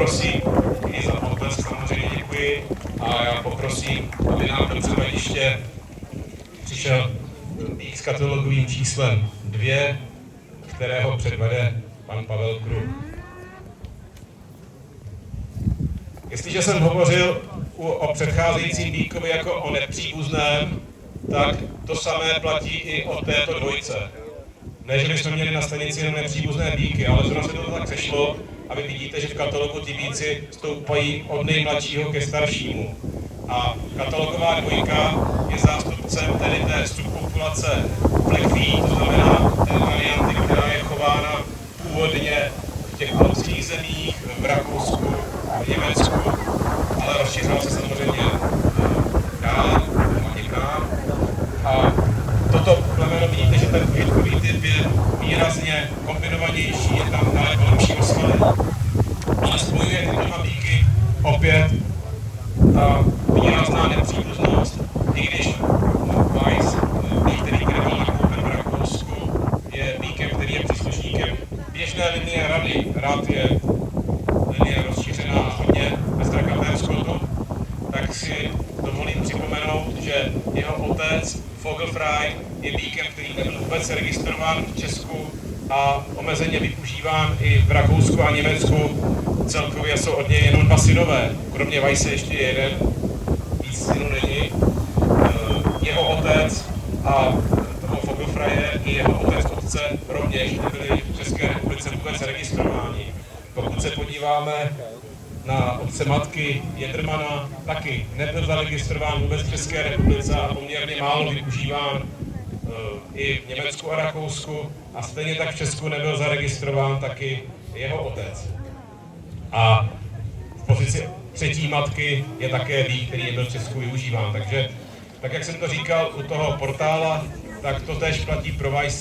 poprosím, i za potlesk samozřejmě děkuji, a já poprosím, aby nám do předvediště přišel bík s katalogovým číslem 2, kterého předvede pan Pavel Kruh. Jestliže jsem hovořil o předcházejícím bíkovi jako o nepříbuzném, tak to samé platí i o této dvojce. Ne, že bychom měli na stanici jenom nepříbuzné bíky, ale zrovna se to tak sešlo a vy vidíte, že v katalogu ty bíci stoupají od nejmladšího ke staršímu. A katalogová dvojka je zástupcem tedy té subpopulace Blackfeet, to znamená té varianty, která je chována původně v těch alpských zemích, v Rakousku, v Německu, ale rozšířila se samozřejmě dál, někam. A toto plemeno vidíte, že ten užitkový typ je výrazně kombinovanější, je tam daleko lepší osvaly, ale spojuje tyto dva bíky opět ta výrazná nepříbuznost, i když Weiss, který byl nakoupen v Rakousku, je bíkem, který je příslušníkem běžné linie rady. Rad je linie rozšířená hodně ve strakatém skotu, tak si dovolím připomenout, že jeho otec Vogelfrey je bíkem, který nebyl vůbec registrován v Česku a omezeně využíván i v Rakousku a Německu. Celkově jsou od něj jenom 2 synové. Kromě Weisse ještě jeden, víc synů není. Jeho otec a toho Vogelfreye i jeho otce rovněž nebyli v České republice vůbec registrováni. Pokud se podíváme na otce matky Jedrmana, taky nebyl zaregistrován vůbec v České republice a poměrně málo využíván i v Německu a Rakousku, a stejně tak v Česku nebyl zaregistrován taky jeho otec. A v pozici třetí matky je také bík, který nebyl v Česku využíván. Takže, tak jak jsem to říkal u toho portála, tak to též platí pro Weiss.